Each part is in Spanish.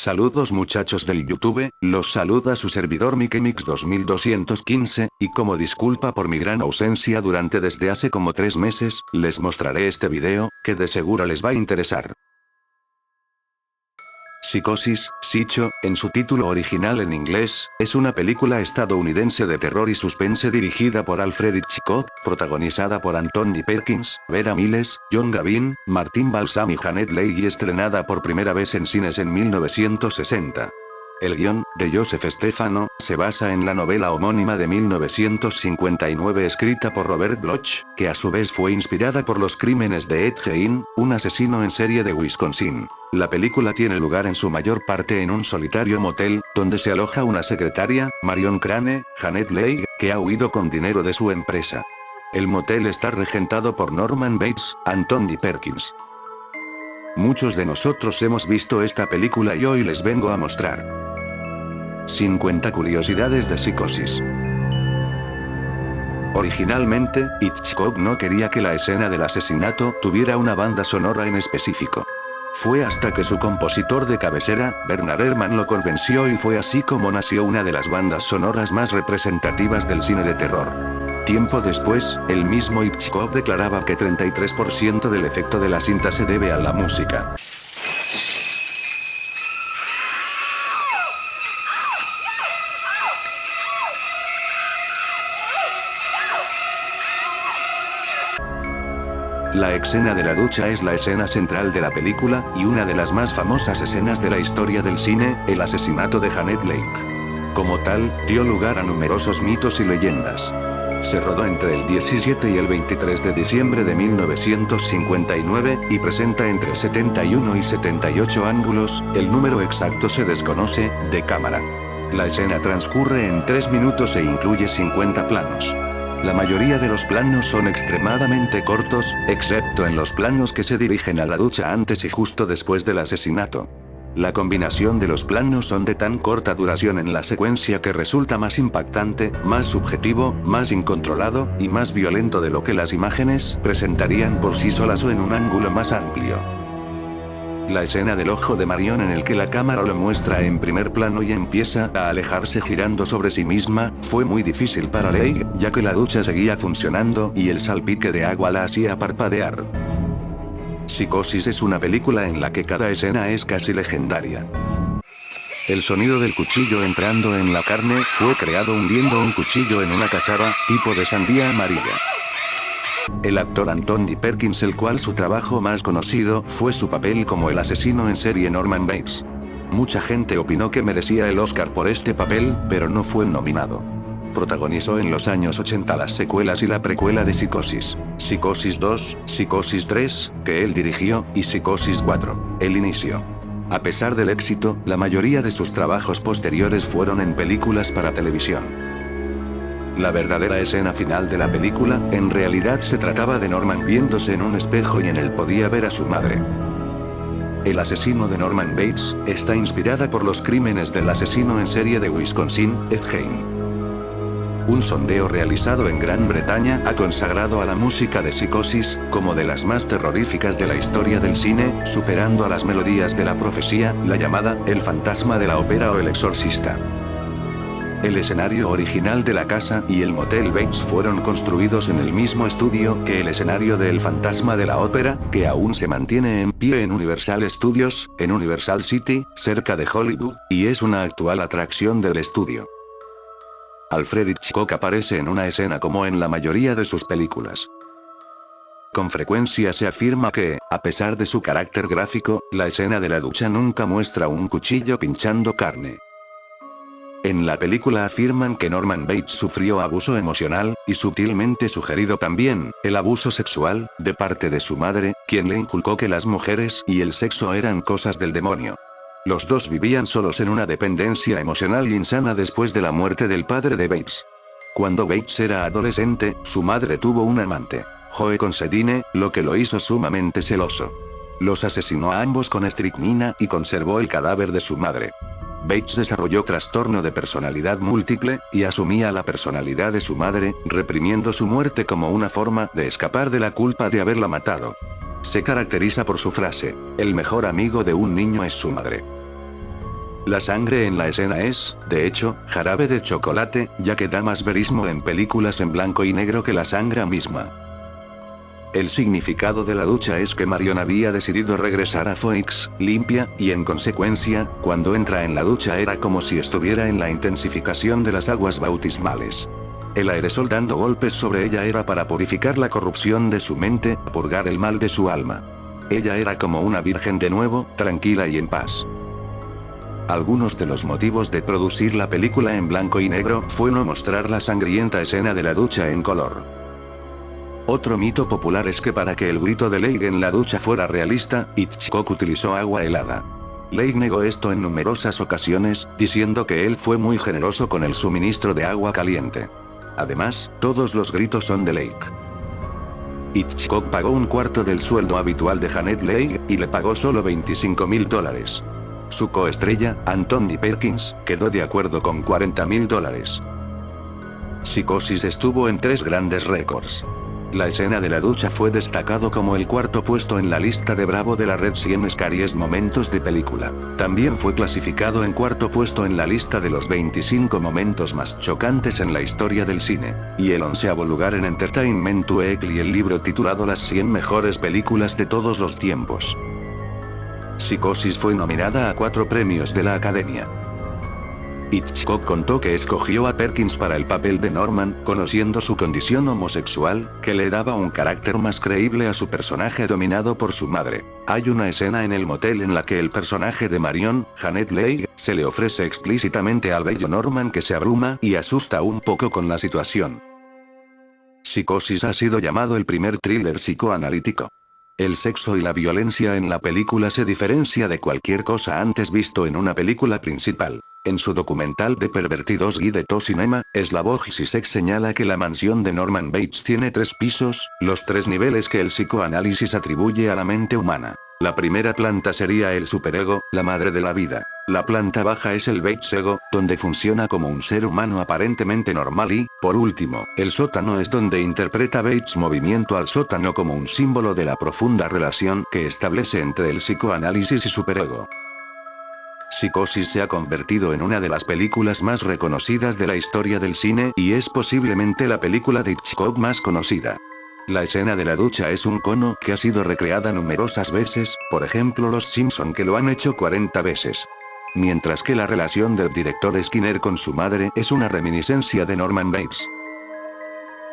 Saludos muchachos del YouTube, los saluda su servidor Mikemix 2215, y como disculpa por mi gran ausencia desde hace como 3 meses, les mostraré este video, que de seguro les va a interesar. Psicosis, Psycho, en su título original en inglés, es una película estadounidense de terror y suspense dirigida por Alfred Hitchcock, protagonizada por Anthony Perkins, Vera Miles, John Gavin, Martin Balsam y Janet Leigh y estrenada por primera vez en cines en 1960. El guión, de Joseph Stefano, se basa en la novela homónima de 1959 escrita por Robert Bloch, que a su vez fue inspirada por los crímenes de Ed Gein, un asesino en serie de Wisconsin. La película tiene lugar en su mayor parte en un solitario motel, donde se aloja una secretaria, Marion Crane, Janet Leigh, que ha huido con dinero de su empresa. El motel está regentado por Norman Bates, Anthony Perkins. Muchos de nosotros hemos visto esta película y hoy les vengo a mostrar 50 curiosidades de Psicosis. Originalmente, Hitchcock no quería que la escena del asesinato tuviera una banda sonora en específico. Fue hasta que su compositor de cabecera, Bernard Herrmann, lo convenció y fue así como nació una de las bandas sonoras más representativas del cine de terror. Tiempo después, el mismo Hitchcock declaraba que 33% del efecto de la cinta se debe a la música. La escena de la ducha es la escena central de la película, y una de las más famosas escenas de la historia del cine, el asesinato de Janet Leigh. Como tal, dio lugar a numerosos mitos y leyendas. Se rodó entre el 17 y el 23 de diciembre de 1959, y presenta entre 71 y 78 ángulos, el número exacto se desconoce, de cámara. La escena transcurre en 3 minutos e incluye 50 planos. La mayoría de los planos son extremadamente cortos, excepto en los planos que se dirigen a la ducha antes y justo después del asesinato. La combinación de los planos son de tan corta duración en la secuencia que resulta más impactante, más subjetivo, más incontrolado, y más violento de lo que las imágenes presentarían por sí solas o en un ángulo más amplio. La escena del ojo de Marion en el que la cámara lo muestra en primer plano y empieza a alejarse girando sobre sí misma, fue muy difícil para Leigh, ya que la ducha seguía funcionando y el salpique de agua la hacía parpadear. Psicosis es una película en la que cada escena es casi legendaria. El sonido del cuchillo entrando en la carne fue creado hundiendo un cuchillo en una cazada, tipo de sandía amarilla. El actor Anthony Perkins, el cual su trabajo más conocido fue su papel como el asesino en serie Norman Bates. Mucha gente opinó que merecía el Oscar por este papel, pero no fue nominado. Protagonizó en los años 80 las secuelas y la precuela de Psicosis, Psicosis 2, Psicosis 3, que él dirigió, y Psicosis 4, el inicio. A pesar del éxito, la mayoría de sus trabajos posteriores fueron en películas para televisión. La verdadera escena final de la película, en realidad se trataba de Norman viéndose en un espejo y en él podía ver a su madre. El asesino de Norman Bates, está inspirada por los crímenes del asesino en serie de Wisconsin, Ed Gein. Un sondeo realizado en Gran Bretaña ha consagrado a la música de Psicosis, como de las más terroríficas de la historia del cine, superando a las melodías de La Profecía, La Llamada, El Fantasma de la Ópera o El Exorcista. El escenario original de la casa y el motel Bates fueron construidos en el mismo estudio que el escenario de El Fantasma de la Ópera, que aún se mantiene en pie en Universal Studios, en Universal City, cerca de Hollywood, y es una actual atracción del estudio. Alfred Hitchcock aparece en una escena como en la mayoría de sus películas. Con frecuencia se afirma que, a pesar de su carácter gráfico, la escena de la ducha nunca muestra un cuchillo pinchando carne. En la película afirman que Norman Bates sufrió abuso emocional, y sutilmente sugerido también, el abuso sexual, de parte de su madre, quien le inculcó que las mujeres y el sexo eran cosas del demonio. Los dos vivían solos en una dependencia emocional y insana después de la muerte del padre de Bates. Cuando Bates era adolescente, su madre tuvo un amante, Joe Considine, lo que lo hizo sumamente celoso. Los asesinó a ambos con estricnina y conservó el cadáver de su madre. Bates desarrolló trastorno de personalidad múltiple, y asumía la personalidad de su madre, reprimiendo su muerte como una forma de escapar de la culpa de haberla matado. Se caracteriza por su frase, el mejor amigo de un niño es su madre. La sangre en la escena es, de hecho, jarabe de chocolate, ya que da más verismo en películas en blanco y negro que la sangre misma. El significado de la ducha es que Marion había decidido regresar a Phoenix, limpia, y en consecuencia, cuando entra en la ducha era como si estuviera en la intensificación de las aguas bautismales. El aerosol dando golpes sobre ella era para purificar la corrupción de su mente, purgar el mal de su alma. Ella era como una virgen de nuevo, tranquila y en paz. Algunos de los motivos de producir la película en blanco y negro fue no mostrar la sangrienta escena de la ducha en color. Otro mito popular es que para que el grito de Leigh en la ducha fuera realista, Hitchcock utilizó agua helada. Leigh negó esto en numerosas ocasiones, diciendo que él fue muy generoso con el suministro de agua caliente. Además, todos los gritos son de Leigh. Hitchcock pagó un cuarto del sueldo habitual de Janet Leigh, y le pagó solo $25.000. Su coestrella, Anthony Perkins, quedó de acuerdo con $40.000. Psicosis estuvo en 3 grandes récords. La escena de la ducha fue destacado como el cuarto puesto en la lista de Bravo de la red 100 Scariest Momentos de película. También fue clasificado en cuarto puesto en la lista de los 25 momentos más chocantes en la historia del cine, y el 11º lugar en Entertainment Weekly y el libro titulado Las 100 mejores películas de todos los tiempos. Psicosis fue nominada a 4 premios de la Academia. Hitchcock contó que escogió a Perkins para el papel de Norman, conociendo su condición homosexual, que le daba un carácter más creíble a su personaje dominado por su madre. Hay una escena en el motel en la que el personaje de Marion, Janet Leigh, se le ofrece explícitamente al bello Norman, que se abruma y asusta un poco con la situación. Psicosis ha sido llamado el primer thriller psicoanalítico. El sexo y la violencia en la película se diferencia de cualquier cosa antes visto en una película principal. En su documental de Pervertidos Guide to Cinema, Slavoj Žižek señala que la mansión de Norman Bates tiene 3 pisos, los 3 niveles que el psicoanálisis atribuye a la mente humana. La primera planta sería el superego, la madre de la vida. La planta baja es el Bates ego, donde funciona como un ser humano aparentemente normal y, por último, el sótano es donde interpreta Bates movimiento al sótano como un símbolo de la profunda relación que establece entre el psicoanálisis y superego. Psicosis se ha convertido en una de las películas más reconocidas de la historia del cine y es posiblemente la película de Hitchcock más conocida. La escena de la ducha es un cono que ha sido recreada numerosas veces, por ejemplo Los Simpson que lo han hecho 40 veces. Mientras que la relación del director Skinner con su madre es una reminiscencia de Norman Bates.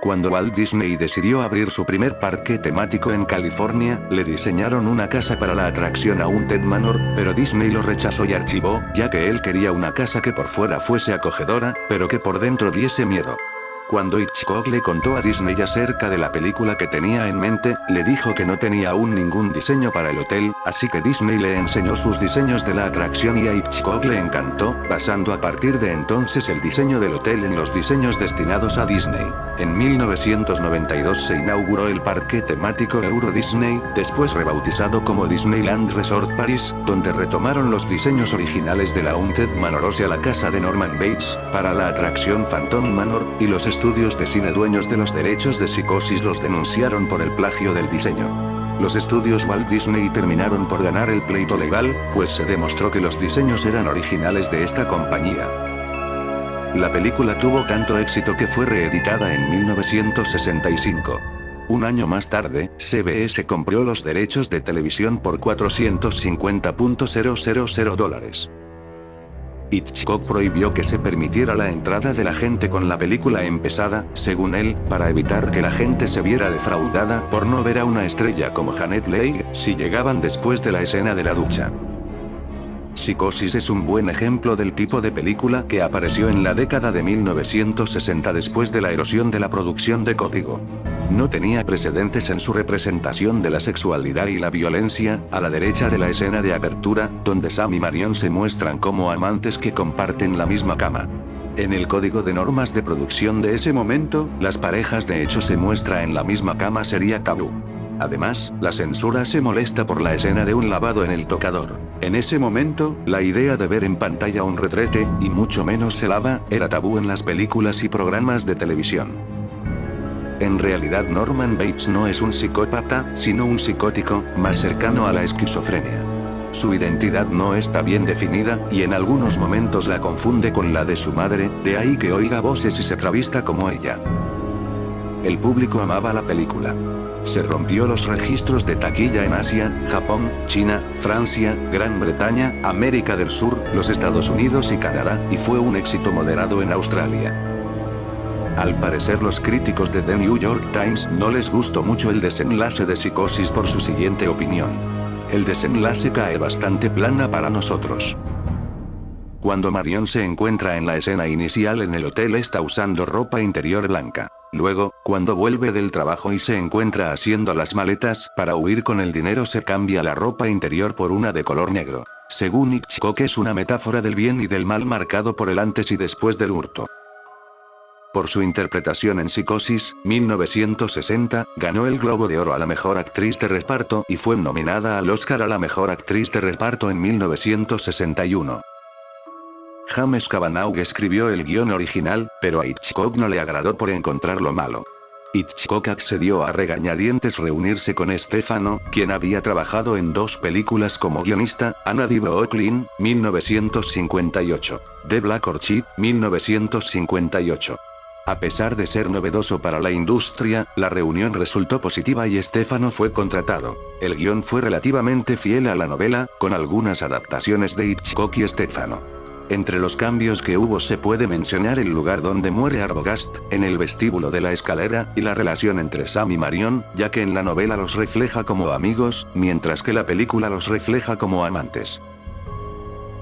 Cuando Walt Disney decidió abrir su primer parque temático en California, le diseñaron una casa para la atracción Haunted Manor, pero Disney lo rechazó y archivó, ya que él quería una casa que por fuera fuese acogedora, pero que por dentro diese miedo. Cuando Hitchcock le contó a Disney acerca de la película que tenía en mente, le dijo que no tenía aún ningún diseño para el hotel, así que Disney le enseñó sus diseños de la atracción y a Hitchcock le encantó, basando a partir de entonces el diseño del hotel en los diseños destinados a Disney. En 1992 se inauguró el parque temático Euro Disney, después rebautizado como Disneyland Resort Paris, donde retomaron los diseños originales de la Haunted Manor, o sea la casa de Norman Bates, para la atracción Phantom Manor, y los estudios de cine dueños de los derechos de Psicosis los denunciaron por el plagio del diseño. Los estudios Walt Disney terminaron por ganar el pleito legal, pues se demostró que los diseños eran originales de esta compañía. La película tuvo tanto éxito que fue reeditada en 1965. Un año más tarde, CBS compró los derechos de televisión por $450.000. Hitchcock prohibió que se permitiera la entrada de la gente con la película empezada, según él, para evitar que la gente se viera defraudada por no ver a una estrella como Janet Leigh, si llegaban después de la escena de la ducha. Psicosis es un buen ejemplo del tipo de película que apareció en la década de 1960 después de la erosión de la producción de Código. No tenía precedentes en su representación de la sexualidad y la violencia, a la derecha de la escena de apertura, donde Sam y Marion se muestran como amantes que comparten la misma cama. En el código de normas de producción de ese momento, las parejas de hecho se muestra en la misma cama sería tabú. Además, la censura se molesta por la escena de un lavado en el tocador. En ese momento, la idea de ver en pantalla un retrete, y mucho menos se lava, era tabú en las películas y programas de televisión. En realidad Norman Bates no es un psicópata, sino un psicótico, más cercano a la esquizofrenia. Su identidad no está bien definida, y en algunos momentos la confunde con la de su madre, de ahí que oiga voces y se travista como ella. El público amaba la película. Se rompió los registros de taquilla en Asia, Japón, China, Francia, Gran Bretaña, América del Sur, los Estados Unidos y Canadá, y fue un éxito moderado en Australia. Al parecer los críticos de The New York Times no les gustó mucho el desenlace de Psicosis por su siguiente opinión. El desenlace cae bastante plana para nosotros. Cuando Marion se encuentra en la escena inicial en el hotel está usando ropa interior blanca. Luego, cuando vuelve del trabajo y se encuentra haciendo las maletas para huir con el dinero se cambia la ropa interior por una de color negro. Según Hitchcock es una metáfora del bien y del mal marcado por el antes y después del hurto. Por su interpretación en Psicosis, 1960, ganó el Globo de Oro a la Mejor Actriz de Reparto y fue nominada al Oscar a la Mejor Actriz de Reparto en 1961. James Cavanagh escribió el guión original, pero a Hitchcock no le agradó por encontrarlo malo. Hitchcock accedió a regañadientes reunirse con Stefano, quien había trabajado en 2 películas como guionista, Anna di Brooklyn, 1958, The Black Orchid, 1958. A pesar de ser novedoso para la industria, la reunión resultó positiva y Stefano fue contratado. El guión fue relativamente fiel a la novela, con algunas adaptaciones de Hitchcock y Stefano. Entre los cambios que hubo se puede mencionar el lugar donde muere Arbogast, en el vestíbulo de la escalera, y la relación entre Sam y Marion, ya que en la novela los refleja como amigos, mientras que la película los refleja como amantes.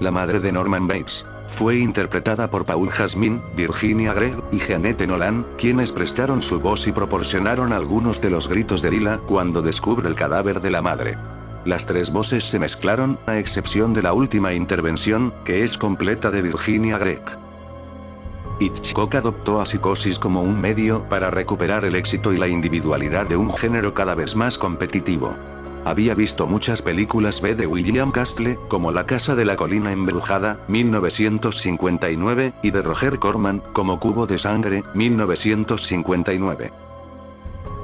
La madre de Norman Bates fue interpretada por Paul Jasmine, Virginia Gregg y Jeanette Nolan, quienes prestaron su voz y proporcionaron algunos de los gritos de Lila cuando descubre el cadáver de la madre. Las 3 voces se mezclaron, a excepción de la última intervención, que es completa de Virginia Gregg. Hitchcock adoptó a Psicosis como un medio para recuperar el éxito y la individualidad de un género cada vez más competitivo. Había visto muchas películas B de William Castle, como La Casa de la Colina Embrujada, 1959, y de Roger Corman, como Cubo de Sangre, 1959.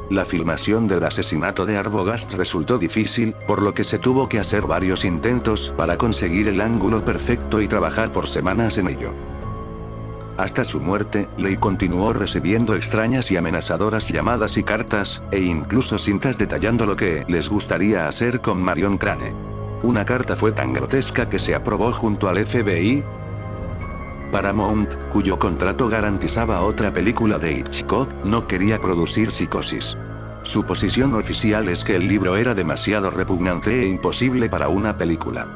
La filmación del asesinato de Arbogast resultó difícil, por lo que se tuvo que hacer varios intentos para conseguir el ángulo perfecto y trabajar por semanas en ello. Hasta su muerte, Leigh continuó recibiendo extrañas y amenazadoras llamadas y cartas, e incluso cintas detallando lo que les gustaría hacer con Marion Crane. Una carta fue tan grotesca que se aprobó junto al FBI. Paramount, cuyo contrato garantizaba otra película de Hitchcock, no quería producir Psicosis. Su posición oficial es que el libro era demasiado repugnante e imposible para una película.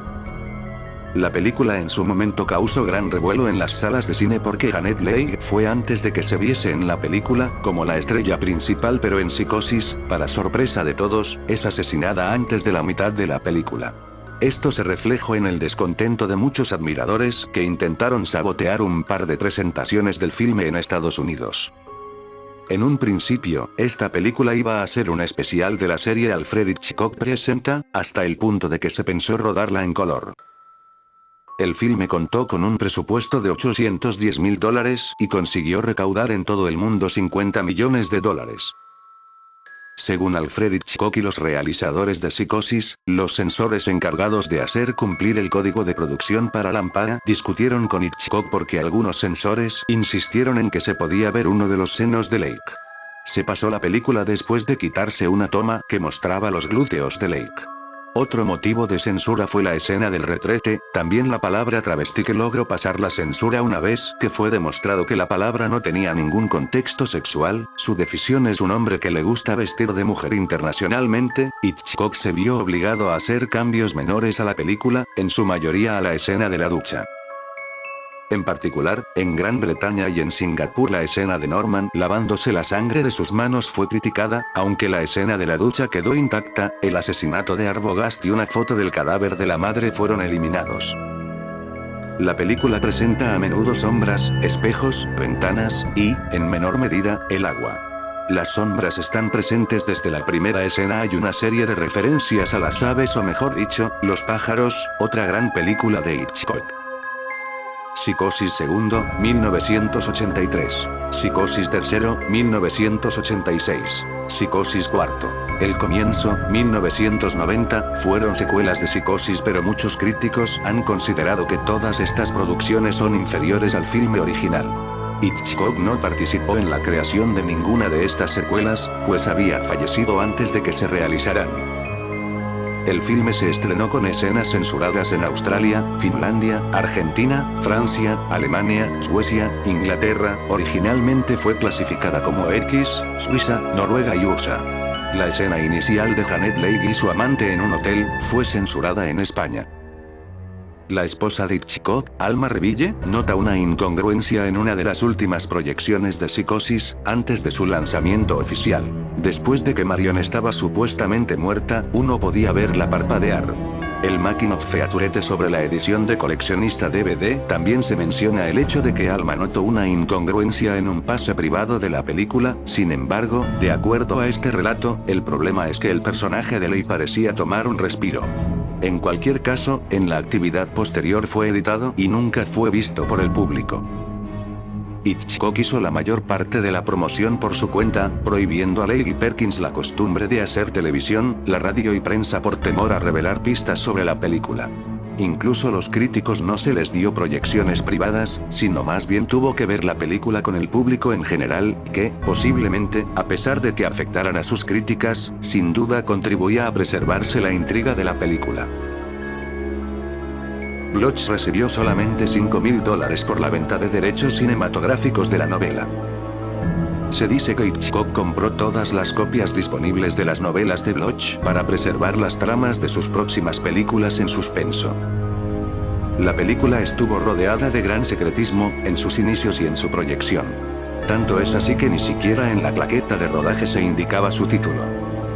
La película en su momento causó gran revuelo en las salas de cine porque Janet Leigh fue antes de que se viese en la película, como la estrella principal, pero en Psicosis, para sorpresa de todos, es asesinada antes de la mitad de la película. Esto se reflejó en el descontento de muchos admiradores que intentaron sabotear un par de presentaciones del filme en Estados Unidos. En un principio, esta película iba a ser un especial de la serie Alfred Hitchcock Presenta, hasta el punto de que se pensó rodarla en color. El filme contó con un presupuesto de $810.000 y consiguió recaudar en todo el mundo $50 millones. Según Alfred Hitchcock y los realizadores de Psicosis, los censores encargados de hacer cumplir el código de producción para Lámpara discutieron con Hitchcock porque algunos censores insistieron en que se podía ver uno de los senos de Lake. Se pasó la película después de quitarse una toma que mostraba los glúteos de Lake. Otro motivo de censura fue la escena del retrete, también la palabra travesti que logró pasar la censura una vez que fue demostrado que la palabra no tenía ningún contexto sexual. Su definición es un hombre que le gusta vestir de mujer internacionalmente. Hitchcock se vio obligado a hacer cambios menores a la película, en su mayoría a la escena de la ducha. En particular, en Gran Bretaña y en Singapur la escena de Norman lavándose la sangre de sus manos fue criticada, aunque la escena de la ducha quedó intacta. El asesinato de Arbogast y una foto del cadáver de la madre fueron eliminados. La película presenta a menudo sombras, espejos, ventanas y, en menor medida, el agua. Las sombras están presentes desde la primera escena. Hay una serie de referencias a las aves, o mejor dicho, los pájaros, otra gran película de Hitchcock. Psicosis II, 1983. Psicosis III, 1986. Psicosis cuarto. El comienzo, 1990, fueron secuelas de Psicosis, pero muchos críticos han considerado que todas estas producciones son inferiores al filme original. Hitchcock no participó en la creación de ninguna de estas secuelas, pues había fallecido antes de que se realizaran. El filme se estrenó con escenas censuradas en Australia, Finlandia, Argentina, Francia, Alemania, Suecia, Inglaterra. Originalmente fue clasificada como X, Suiza, Noruega y USA. La escena inicial de Janet Leigh y su amante en un hotel fue censurada en España. La esposa de Hitchcock, Alma Reville, nota una incongruencia en una de las últimas proyecciones de Psicosis, antes de su lanzamiento oficial. Después de que Marion estaba supuestamente muerta, uno podía verla parpadear. El Making of Featurette sobre la edición de coleccionista DVD también se menciona el hecho de que Alma notó una incongruencia en un pase privado de la película. Sin embargo, de acuerdo a este relato, el problema es que el personaje de Leigh parecía tomar un respiro. En cualquier caso, en la actividad posterior fue editado y nunca fue visto por el público. Hitchcock hizo la mayor parte de la promoción por su cuenta, prohibiendo a Leigh y Perkins la costumbre de hacer televisión, la radio y prensa por temor a revelar pistas sobre la película. Incluso los críticos no se les dio proyecciones privadas, sino más bien tuvo que ver la película con el público en general, que, posiblemente, a pesar de que afectaran a sus críticas, sin duda contribuía a preservarse la intriga de la película. Bloch recibió solamente $5.000 por la venta de derechos cinematográficos de la novela. Se dice que Hitchcock compró todas las copias disponibles de las novelas de Bloch para preservar las tramas de sus próximas películas en suspenso. La película estuvo rodeada de gran secretismo, en sus inicios y en su proyección. Tanto es así que ni siquiera en la claqueta de rodaje se indicaba su título.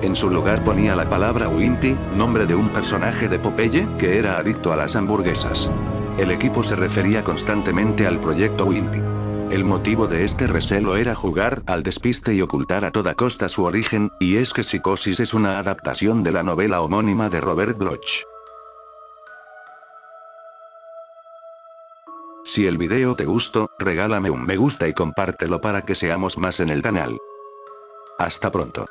En su lugar ponía la palabra Wimpy, nombre de un personaje de Popeye, que era adicto a las hamburguesas. El equipo se refería constantemente al proyecto Wimpy. El motivo de este recelo era jugar al despiste y ocultar a toda costa su origen, y es que Psicosis es una adaptación de la novela homónima de Robert Bloch. Si el video te gustó, regálame un me gusta y compártelo para que seamos más en el canal. Hasta pronto.